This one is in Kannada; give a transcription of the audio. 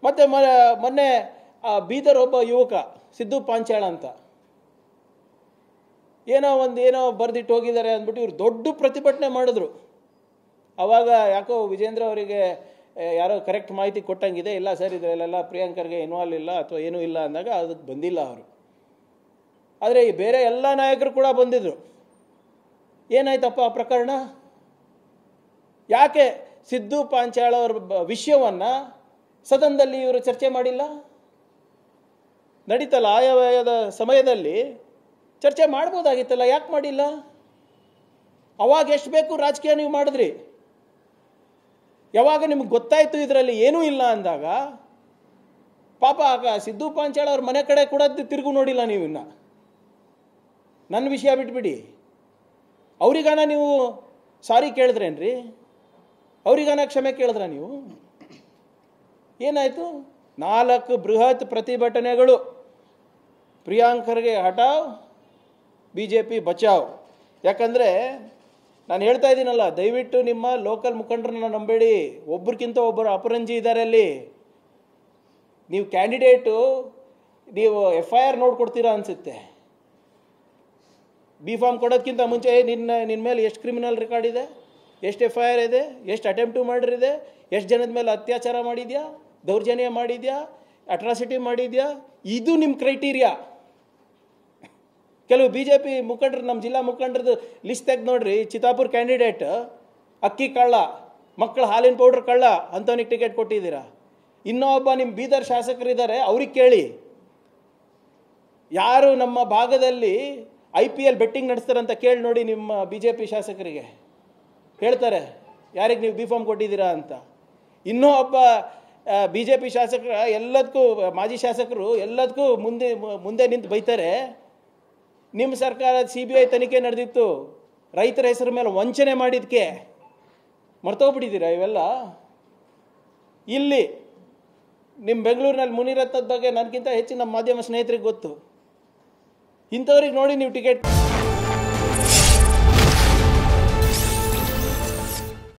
ಮತ್ತು ಮೊನ್ನೆ ಬೀದರ್ ಒಬ್ಬ ಯುವಕ ಸಿದ್ದು ಪಾಂಚಾಳ ಅಂತ ಏನೋ ಬರೆದಿಟ್ಟು ಹೋಗಿದ್ದಾರೆ ಅಂದ್ಬಿಟ್ಟು ಇವರು ದೊಡ್ಡ ಪ್ರತಿಭಟನೆ ಮಾಡಿದ್ರು. ಆವಾಗ ಯಾಕೋ ವಿಜೇಂದ್ರ ಅವರಿಗೆ ಯಾರೋ ಕರೆಕ್ಟ್ ಮಾಹಿತಿ ಕೊಟ್ಟಂಗಿದೆ, ಇಲ್ಲ ಸರ್ ಇದರಲ್ಲೆಲ್ಲ ಪ್ರಿಯಾಂಕರ್ಗೆ ಇನ್ವಾಲ್ವ್ ಇಲ್ಲ ಅಥವಾ ಏನೂ ಇಲ್ಲ ಅಂದಾಗ ಅದಕ್ಕೆ ಬಂದಿಲ್ಲ ಅವರು. ಆದರೆ ಈ ಬೇರೆ ಎಲ್ಲ ನಾಯಕರು ಕೂಡ ಬಂದಿದ್ರು. ಏನಾಯ್ತಪ್ಪ ಆ ಪ್ರಕರಣ? ಯಾಕೆ ಸಿದ್ದು ಪಾಂಚಾಳ ಅವರ ವಿಷಯವನ್ನು ಸದನದಲ್ಲಿ ಇವರು ಚರ್ಚೆ ಮಾಡಿಲ್ಲ? ನಡೀತಲ್ಲ, ಆಯವ್ಯಯದ ಸಮಯದಲ್ಲಿ ಚರ್ಚೆ ಮಾಡ್ಬೋದಾಗಿತ್ತಲ್ಲ, ಯಾಕೆ ಮಾಡಿಲ್ಲ? ಅವಾಗ ಎಷ್ಟು ಬೇಕು ರಾಜಕೀಯ ನೀವು ಮಾಡಿದ್ರಿ. ಯಾವಾಗ ನಿಮ್ಗೆ ಗೊತ್ತಾಯಿತು ಇದರಲ್ಲಿ ಏನೂ ಇಲ್ಲ ಅಂದಾಗ ಪಾಪ ಸಿದ್ದು ಪಾಂಚಾಳ ಅವ್ರ ಮನೆ ಕಡೆ ಕೂಡ ತಿರುಗು ನೋಡಿಲ್ಲ ನೀವು. ಇನ್ನು ನನ್ನ ವಿಷಯ ಬಿಟ್ಬಿಡಿ, ಅವ್ರಿಗಾನ ನೀವು ಸಾರಿ ಕೇಳಿದ್ರೇನ್ರಿ? ಅವ್ರಿಗಾನ ಕ್ಷಮೆ ಕೇಳಿದ್ರ ನೀವು? ಏನಾಯಿತು? 4 ಬೃಹತ್ ಪ್ರತಿಭಟನೆಗಳು. ಪ್ರಿಯಾಂಕರ್ಗೆ ಹಟಾವ್, BJP ಬಚಾವ್. ಯಾಕಂದರೆ ನಾನು ಹೇಳ್ತಾ ಇದ್ದೀನಲ್ಲ, ದಯವಿಟ್ಟು ನಿಮ್ಮ ಲೋಕಲ್ ಮುಖಂಡರನ್ನ ನಂಬೇಡಿ. ಒಬ್ರಿಗಿಂತ ಒಬ್ಬರು ಅಪರಂಜಿ ಇದ್ದಾರೆ ಅಲ್ಲಿ. ನೀವು ಕ್ಯಾಂಡಿಡೇಟು, ನೀವು FIR ನೋಡ್ಕೊಡ್ತೀರಾ ಅನಿಸುತ್ತೆ. B.Pharm ಕೊಡೋದಕ್ಕಿಂತ ಮುಂಚೆ ನಿನ್ನ ಮೇಲೆ ಎಷ್ಟು ಕ್ರಿಮಿನಲ್ ರೆಕಾರ್ಡ್ ಇದೆ, ಎಷ್ಟು FIR ಇದೆ, ಎಷ್ಟು ಅಟೆಂಪ್ಟು ಮರ್ಡರ್ ಇದೆ, ಎಷ್ಟು ಜನದ ಮೇಲೆ ಅತ್ಯಾಚಾರ ಮಾಡಿದ್ಯಾ, ದೌರ್ಜನ್ಯ ಮಾಡಿದ್ಯಾ, ಅಟ್ರಾಸಿಟಿ ಮಾಡಿದ್ಯಾ, ಇದು ನಿಮ್ಮ ಕ್ರೈಟೀರಿಯಾ. ಕೆಲವು BJP ಮುಖಂಡರು, ನಮ್ಮ ಜಿಲ್ಲಾ ಮುಖಂಡರದ್ದು ಲಿಸ್ಟ್ ತೆಗೆದು ನೋಡ್ರಿ. ಚಿತ್ತಾಪುರ ಕ್ಯಾಂಡಿಡೇಟ್ ಅಕ್ಕಿ ಕಳ್ಳ, ಮಕ್ಕಳ ಹಾಲಿನ ಪೌಡ್ರ್ ಕಳ್ಳ, ಅಂಥವನಿಗೆ ಟಿಕೆಟ್ ಕೊಟ್ಟಿದ್ದೀರಾ. ಇನ್ನೊಬ್ಬ ನಿಮ್ಮ ಬೀದರ್ ಶಾಸಕರಿದ್ದಾರೆ, ಅವ್ರಿಗೆ ಕೇಳಿ ಯಾರು ನಮ್ಮ ಭಾಗದಲ್ಲಿ IPL ಬೆಟ್ಟಿಂಗ್ ನಡೆಸ್ತಾರಂತ ಕೇಳಿ ನೋಡಿ. ನಿಮ್ಮ BJP ಶಾಸಕರಿಗೆ ಹೇಳ್ತಾರೆ ಯಾರಿಗೆ ನೀವು B.Pharm ಕೊಟ್ಟಿದ್ದೀರಾ ಅಂತ. ಇನ್ನೂ ಒಬ್ಬ BJP ಶಾಸಕರ ಎಲ್ಲದಕ್ಕೂ, ಮಾಜಿ ಶಾಸಕರು ಎಲ್ಲದಕ್ಕೂ ಮುಂದೆ ನಿಂತು ಬೈತಾರೆ. ನಿಮ್ಮ ಸರ್ಕಾರದ CBI ತನಿಖೆ ನಡೆದಿತ್ತು, ರೈತರ ಹೆಸರು ಮೇಲೆ ವಂಚನೆ ಮಾಡಿದ್ದಕ್ಕೆ. ಮರ್ತೋಗ್ಬಿಟ್ಟಿದ್ದೀರಾ ಇವೆಲ್ಲ? ಇಲ್ಲಿ ನಿಮ್ಮ ಬೆಂಗಳೂರಿನಲ್ಲಿ ಮುನಿರತ್ನದ ಬಗ್ಗೆ ನನಗಿಂತ ಹೆಚ್ಚು ನಮ್ಮ ಮಾಧ್ಯಮ ಸ್ನೇಹಿತರಿಗೆ ಗೊತ್ತು. ಇಂಥವ್ರಿಗೆ ನೋಡಿ ನೀವು ಟಿಕೆಟ್